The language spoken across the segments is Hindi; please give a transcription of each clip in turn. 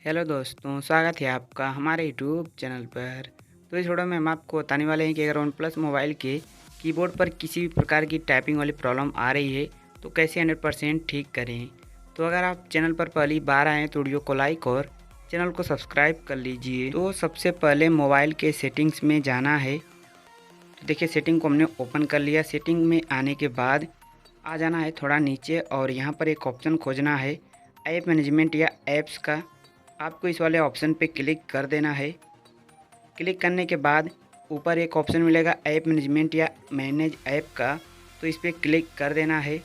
हेलो दोस्तों, स्वागत है आपका हमारे यूट्यूब चैनल पर। तो इस वीडियो में हम आपको बताने वाले हैं कि अगर वन प्लस मोबाइल के कीबोर्ड पर किसी भी प्रकार की टाइपिंग वाली प्रॉब्लम आ रही है तो कैसे 100% ठीक करें। तो अगर आप चैनल पर पहली बार आएँ तो वीडियो को लाइक और चैनल को सब्सक्राइब कर लीजिए। तो सबसे पहले मोबाइल के सेटिंग्स में जाना है। तो देखिए, सेटिंग को हमने ओपन कर लिया। सेटिंग में आने के बाद आ जाना है थोड़ा नीचे और यहाँ पर एक ऑप्शन खोजना है ऐप मैनेजमेंट या ऐप्स का। आपको इस वाले ऑप्शन पे क्लिक कर देना है। क्लिक करने के बाद ऊपर एक ऑप्शन मिलेगा ऐप मैनेजमेंट या मैनेज ऐप का, तो इस पर क्लिक कर देना है।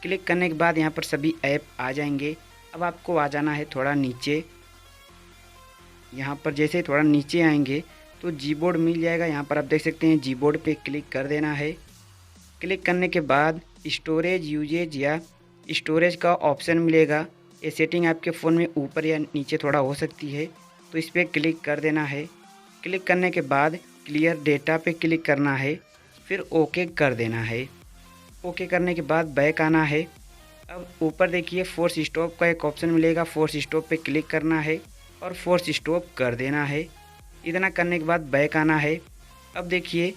क्लिक करने के बाद यहाँ पर सभी ऐप आ जाएंगे। अब आपको आ जाना है थोड़ा नीचे। यहाँ पर जैसे थोड़ा नीचे आएंगे तो जीबोर्ड मिल जाएगा। यहाँ पर आप देख सकते हैं, जीबोर्ड पे क्लिक कर देना है। क्लिक करने के बाद स्टोरेज यूजेज या स्टोरेज का ऑप्शन मिलेगा। ये सेटिंग आपके फ़ोन में ऊपर या नीचे थोड़ा हो सकती है, तो इस पर क्लिक कर देना है। क्लिक करने के बाद क्लियर डेटा पे क्लिक करना है, फिर ओके कर देना है। ओके करने के बाद बैक आना है। अब ऊपर देखिए फोर्स स्टॉप का एक ऑप्शन मिलेगा। फोर्स स्टॉप पे क्लिक करना है और फोर्स स्टॉप कर देना है। इतना करने के बाद बैक आना है। अब देखिए,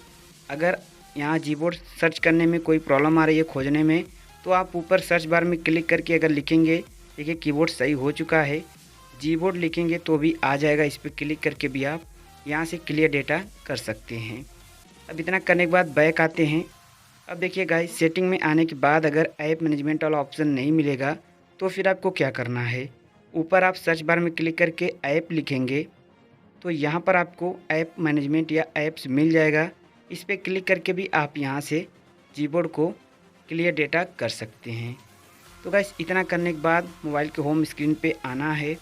अगर यहाँ कीबोर्ड सर्च करने में कोई प्रॉब्लम आ रही है खोजने में, तो आप ऊपर सर्च बार में क्लिक करके अगर लिखेंगे, देखिए कीबोर्ड सही हो चुका है। कीबोर्ड लिखेंगे तो भी आ जाएगा। इस पर क्लिक करके भी आप यहाँ से क्लियर डेटा कर सकते हैं। अब इतना करने के बाद बैक आते हैं। अब देखिए गाइस, सेटिंग में आने के बाद अगर ऐप मैनेजमेंट वाला ऑप्शन नहीं मिलेगा तो फिर आपको क्या करना है। ऊपर आप सर्च बार में क्लिक करके ऐप लिखेंगे तो यहाँ पर आपको ऐप मैनेजमेंट या ऐप्स मिल जाएगा। इस पर क्लिक करके भी आप यहाँ से कीबोर्ड को क्लियर डेटा कर सकते हैं। तो गाइस, इतना करने के बाद मोबाइल के होम स्क्रीन पे आना है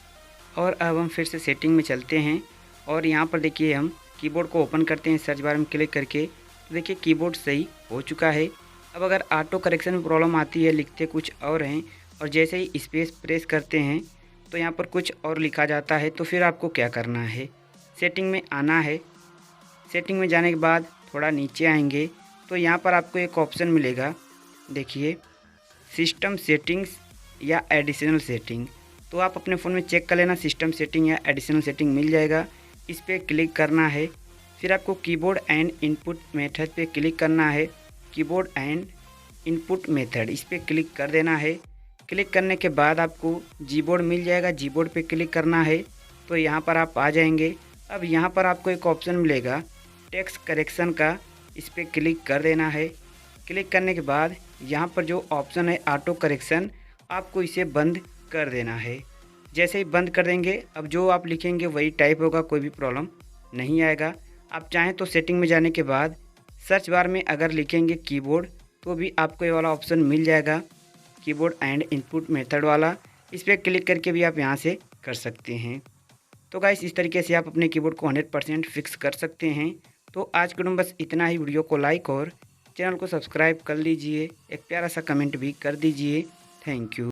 और अब हम फिर से सेटिंग में चलते हैं और यहाँ पर देखिए हम कीबोर्ड को ओपन करते हैं सर्च बार में क्लिक करके। तो देखिए कीबोर्ड सही हो चुका है। अब अगर ऑटो करेक्शन में प्रॉब्लम आती है, लिखते कुछ और हैं और जैसे ही स्पेस प्रेस करते हैं तो यहाँ पर कुछ और लिखा जाता है, तो फिर आपको क्या करना है, सेटिंग में आना है। सेटिंग में जाने के बाद थोड़ा नीचे आएंगे तो यहाँ पर आपको एक ऑप्शन मिलेगा, देखिए सिस्टम सेटिंग्स या एडिशनल सेटिंग। तो आप अपने फ़ोन में चेक कर लेना, सिस्टम सेटिंग या एडिशनल सेटिंग मिल जाएगा। इस पर क्लिक करना है। फिर आपको कीबोर्ड एंड इनपुट मेथड पे क्लिक करना है। कीबोर्ड एंड इनपुट मेथड, इस पर क्लिक कर देना है। क्लिक करने के बाद आपको कीबोर्ड मिल जाएगा। कीबोर्ड पे क्लिक करना है तो यहाँ पर आप आ जाएंगे। अब यहाँ पर आपको एक ऑप्शन मिलेगा टेक्स्ट करेक्शन का, इस पर क्लिक कर देना है। क्लिक करने के बाद यहाँ पर जो ऑप्शन है ऑटो करेक्शन, आपको इसे बंद कर देना है। जैसे ही बंद कर देंगे, अब जो आप लिखेंगे वही टाइप होगा, कोई भी प्रॉब्लम नहीं आएगा। आप चाहें तो सेटिंग में जाने के बाद सर्च बार में अगर लिखेंगे कीबोर्ड तो भी आपको ये वाला ऑप्शन मिल जाएगा, कीबोर्ड एंड इनपुट मेथड वाला। इस पर क्लिक करके भी आप यहाँ से कर सकते हैं। तो गाइस, इस तरीके से आप अपने कीबोर्ड को 100% फिक्स कर सकते हैं। तो आज के दिन बस इतना ही। वीडियो को लाइक और चैनल को सब्सक्राइब कर लीजिए। एक प्यारा सा कमेंट भी कर दीजिए। Thank you.